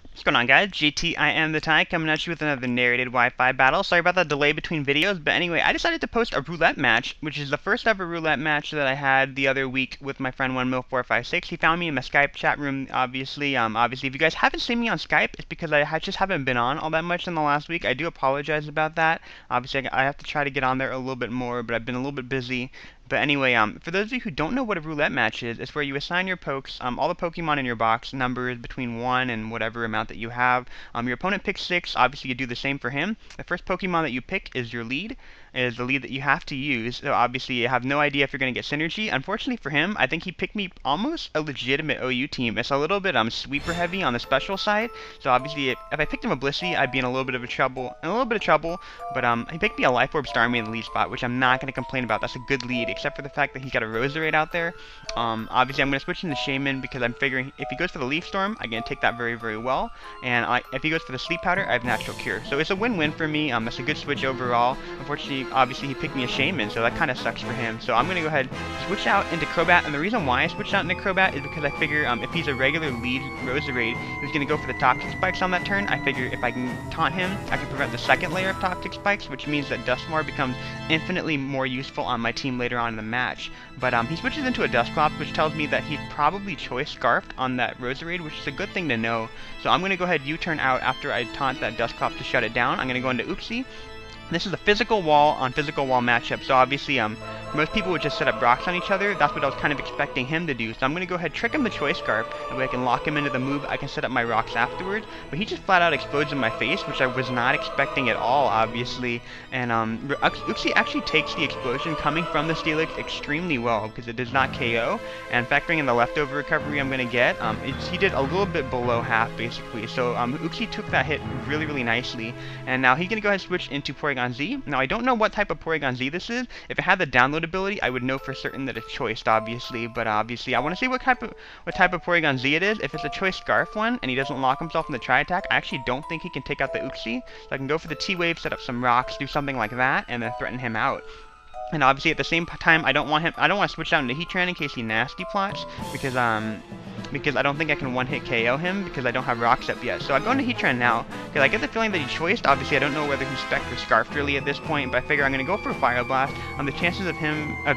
What's going on, guys? GTIM the Tie coming at you with another narrated Wi-Fi battle. Sorry about the delay between videos, but anyway, I decided to post a roulette match, which is the first ever roulette match that I had the other week with my friend 1mil456. He found me in my Skype chat room, obviously. Obviously, if you guys haven't seen me on Skype, it's because I just haven't been on all that much in the last week. I do apologize about that. Obviously, I have to try to get on there a little bit more, but I've been a little bit busy. But anyway, for those of you who don't know what a roulette match is, it's where you assign your pokes, all the Pokemon in your box, numbers between 1 and whatever amount that you have. Your opponent picks 6, obviously you do the same for him. The first Pokemon that you pick is your lead, is the lead that you have to use. So obviously you have no idea if you're going to get synergy. Unfortunately for him, I think he picked me almost a legitimate OU team. It's a little bit sweeper heavy on the special side. So obviously if I picked him a Blissey, I'd be in a little bit of trouble. But he picked me a Life Orb Starmie in the lead spot, which I'm not going to complain about. That's a good lead, except for the fact that he's got a Roserade out there. Obviously I'm going to switch into Shaman because I'm figuring if he goes for the Leaf Storm, I'm going to take that very, very well. And if he goes for the Sleep Powder, I have Natural Cure. So it's a win-win for me. That's a good switch overall. Unfortunately, obviously he picked me a Shaman, so that kind of sucks for him. So I'm going to go ahead and switch out into Crobat. And the reason why I switched out into Crobat is because I figure if he's a regular lead Roserade, he's going to go for the Toxic Spikes on that turn. I figure if I can taunt him, I can prevent the second layer of Toxic Spikes, which means that Dusknoir becomes infinitely more useful on my team later on in the match. But he switches into a Dusclops, which tells me that he's probably Choice Scarfed on that Roserade, which is a good thing to know. So I'm going to go ahead U-turn out after I taunt that Dusclops to shut it down. I'm going to go into Uxie. This is a physical wall on physical wall matchup, so obviously most people would just set up rocks on each other. That's what I was kind of expecting him to do. So I'm going to go ahead trick him the Choice Scarf, that way I can lock him into the move. I can set up my rocks afterwards, but he just flat out explodes in my face, which I was not expecting at all, obviously. And Uxie actually takes the explosion coming from the Steelix extremely well, because it does not KO. And factoring in the leftover recovery I'm going to get, he did a little bit below half, basically. So Uxie took that hit really, really nicely. And now he's going to go ahead and switch into Porygon Z. Now I don't know what type of Porygon Z this is. If it had the download ability, I would know for certain that it's choiced, obviously. But obviously I want to see what type of Porygon Z it is. If it's a Choice Scarf one and he doesn't lock himself in the Tri-Attack, I actually don't think he can take out the Uxie. So I can go for the T-Wave, set up some rocks, do something like that, and then threaten him out. And obviously at the same time, I don't want to switch out into Heatran in case he nasty plots, because I don't think I can one-hit KO him because I don't have rocks up yet. So I go into Heatran now, because I get the feeling that he choiced. Obviously I don't know whether he's Spec or Scarfed really at this point, but I figure I'm going to go for Fire Blast. The chances of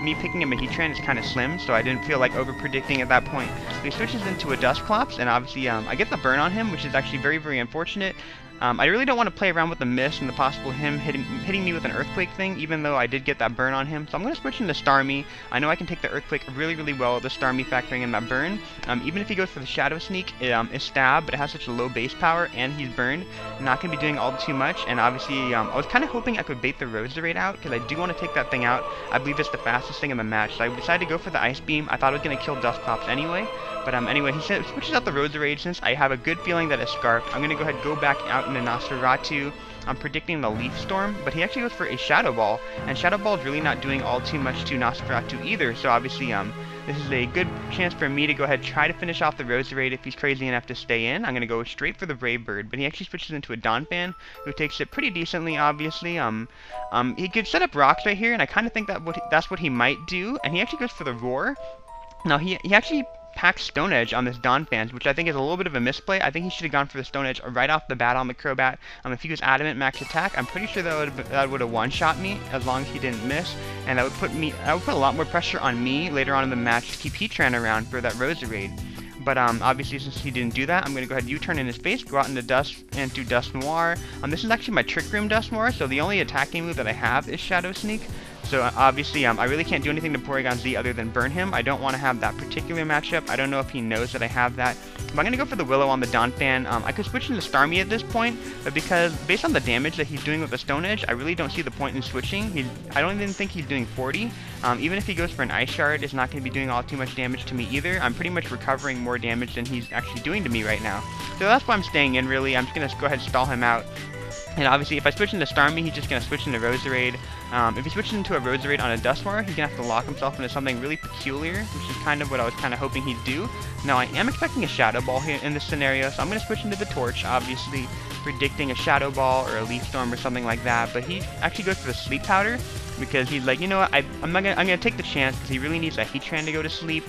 me picking him a Heatran is kind of slim, so I didn't feel like over-predicting at that point. So he switches into a Dusclops, and obviously I get the burn on him, which is actually very, very unfortunate. I really don't want to play around with the mist and the possible him hitting me with an Earthquake thing, even though I did get that burn on him. So I'm going to switch into Starmie. I know I can take the Earthquake really, really well with the Starmie factoring in that burn. Even if he goes for the Shadow Sneak, it's stab, but it has such a low base power, and he's burned. I'm not going to be doing all too much, and obviously I was kind of hoping I could bait the Roserade out, because I do want to take that thing out. I believe it's the fastest thing in the match, so I decided to go for the Ice Beam. I thought it was going to kill Dusclops anyway, but anyway, he switches out the Roserade. Since I have a good feeling that it's Scarfed, I'm going to go ahead and go back out into Nosferatu. I'm predicting the Leaf Storm, but he actually goes for a Shadow Ball, and Shadow Ball is really not doing all too much to Nosferatu either, so obviously this is a good chance for me to go ahead and try to finish off the Roserade if he's crazy enough to stay in. I'm going to go straight for the Brave Bird, but he actually switches into a Donphan, who takes it pretty decently, obviously. He could set up rocks right here, and I kind of think that's what he might do, and he actually goes for the Roar. Now, he actually packs Stone Edge on this Donphan, which I think is a little bit of a misplay. I think he should have gone for the Stone Edge right off the bat on the Crobat. If he was Adamant Max Attack, I'm pretty sure that would have one-shot me as long as he didn't miss, and that would put a lot more pressure on me later on in the match to keep Heatran around for that Roserade. But obviously, since he didn't do that, I'm going to go ahead and U-turn in his face, go out into Dusknoir. This is actually my Trick Room Dusknoir, so the only attacking move that I have is Shadow Sneak. So obviously, I really can't do anything to Porygon Z other than burn him. I don't want to have that particular matchup. I don't know if he knows that I have that. But I'm going to go for the Willow on the Donphan. I could switch into Starmie at this point, but because based on the damage that he's doing with the Stone Edge, I really don't see the point in switching. I don't even think he's doing 40. Even if he goes for an Ice Shard, it's not going to be doing all too much damage to me either. I'm pretty much recovering more damage than he's actually doing to me right now. So that's why I'm staying in, really. I'm just going to go ahead and stall him out. And obviously, if I switch into Starmie, he's just going to switch into Roserade. If he switches into a Roserade on a Dusknoir, he's going to have to lock himself into something really peculiar, which is kind of what I was kind of hoping he'd do. Now, I am expecting a Shadow Ball here in this scenario, so I'm going to switch into the Torch, obviously predicting a Shadow Ball or a Leaf Storm or something like that, but he actually goes for the Sleep Powder, because he's like, you know what, I'm gonna take the chance, because he really needs a Heatran to go to sleep.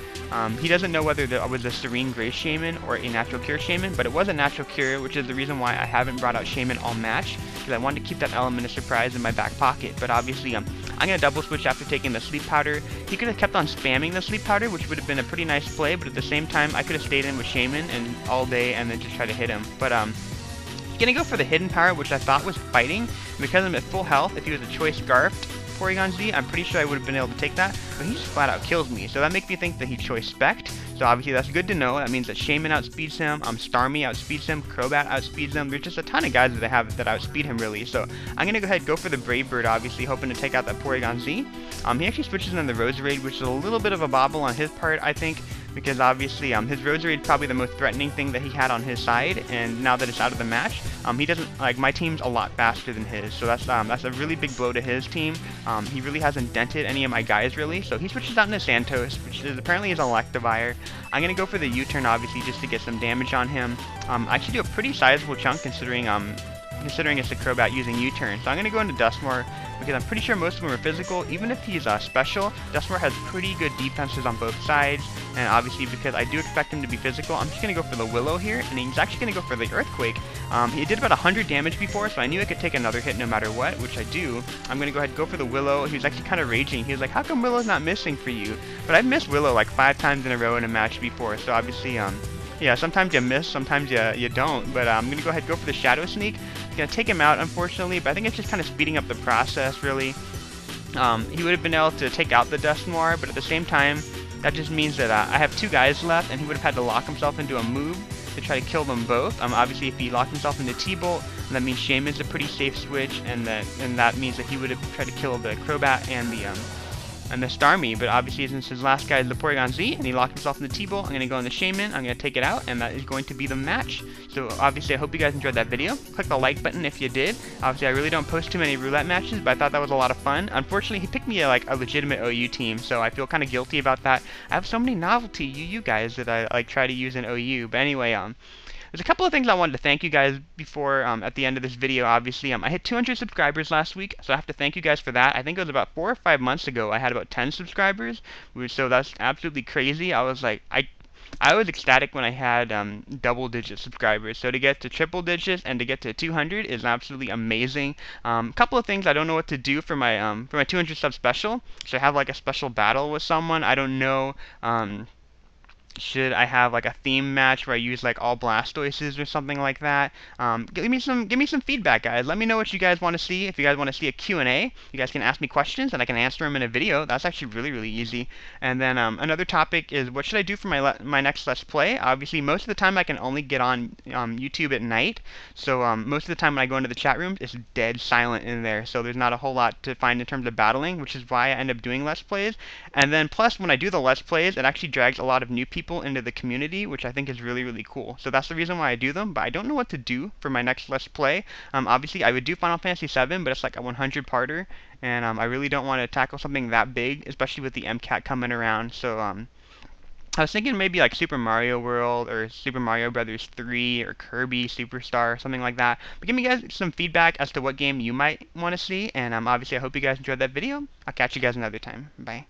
He doesn't know whether it was a Serene Grace Shaman or a Natural Cure Shaman, but it was a Natural Cure, which is the reason why I haven't brought out Shaman all match, because I wanted to keep that element of surprise in my back pocket. But obviously, I'm gonna double switch after taking the Sleep Powder. He could have kept on spamming the Sleep Powder, which would have been a pretty nice play, but at the same time, I could have stayed in with Shaman and all day and then just try to hit him. But he's gonna go for the Hidden Power, which I thought was fighting, because I'm at full health. If he was a Choice Scarfed Porygon Z, I'm pretty sure I would have been able to take that, but he just flat out kills me, so that makes me think that he Choice Spec'd, so obviously that's good to know. That means that Shaman outspeeds him, Starmie outspeeds him, Crobat outspeeds him. There's just a ton of guys that I have that outspeed him really, so I'm gonna go ahead and go for the Brave Bird, obviously hoping to take out that Porygon Z. He actually switches in the Roserade, which is a little bit of a bobble on his part, I think, because obviously his Roserade is probably the most threatening thing that he had on his side, and now that it's out of the match, he doesn't, like, my team's a lot faster than his, so that's a really big blow to his team. He really hasn't dented any of my guys really, so he switches out into Santos, which is apparently his Electivire. I'm gonna go for the U-turn obviously just to get some damage on him. I actually do a pretty sizable chunk considering it's a Crobat using U-turn. So I'm going to go into Dusknoir, because I'm pretty sure most of them are physical. Even if he's special, Dusknoir has pretty good defenses on both sides, and obviously because I do expect him to be physical, I'm just going to go for the Willow here, and he's actually going to go for the Earthquake. He did about 100 damage before, so I knew I could take another hit no matter what, which I do. I'm going to go ahead and go for the Willow. He was actually kind of raging. He was like, how come Willow's not missing for you? But I've missed Willow like 5 times in a row in a match before, so obviously, yeah, sometimes you miss, sometimes you don't, but I'm going to go ahead and go for the Shadow Sneak. Going to take him out, unfortunately, but I think it's just kind of speeding up the process, really. He would have been able to take out the Dusknoir, but at the same time, that just means that I have 2 guys left, and he would have had to lock himself into a move to try to kill them both. Obviously, if he locked himself into T-Bolt, that means Shaman's a pretty safe switch, and that means that he would have tried to kill the Crobat and the Starmie, but obviously since his last guy is the Porygon Z, and he locked himself in the T-Bolt, I'm going to go on the Shaman, I'm going to take it out, and that is going to be the match. So obviously I hope you guys enjoyed that video. Click the like button if you did. Obviously I really don't post too many roulette matches, but I thought that was a lot of fun. Unfortunately, he picked me like a legitimate OU team, so I feel kind of guilty about that. I have so many novelty UU guys that I like try to use in OU, but anyway, there's a couple of things I wanted to thank you guys before at the end of this video, obviously. I hit 200 subscribers last week, so I have to thank you guys for that. I think it was about 4 or 5 months ago I had about 10 subscribers, so that's absolutely crazy. I was like, I was ecstatic when I had double-digit subscribers, so to get to triple digits and to get to 200 is absolutely amazing. A couple of things I don't know what to do for my 200 sub special. Should I have like a special battle with someone? I don't know. Should I have like a theme match where I use like all Blastoises or something like that? Give me some feedback, guys. Let me know what you guys want to see. If you guys want to see a Q&A, you guys can ask me questions and I can answer them in a video. That's actually really easy. And then another topic is what should I do for my next Let's Play? Obviously, most of the time I can only get on YouTube at night. So most of the time when I go into the chat room, it's dead silent in there. So there's not a whole lot to find in terms of battling, which is why I end up doing Let's Plays. And then plus when I do the Let's Plays, it actually drags a lot of new people into the community, which I think is really cool. So that's the reason why I do them, but I don't know what to do for my next Let's Play. Obviously I would do Final Fantasy VII, but it's like a 100-parter, and I really don't want to tackle something that big, especially with the MCAT coming around. So I was thinking maybe like Super Mario World or Super Mario Brothers 3 or Kirby Superstar, something like that. But give me guys some feedback as to what game you might want to see, and obviously I hope you guys enjoyed that video. I'll catch you guys another time. Bye.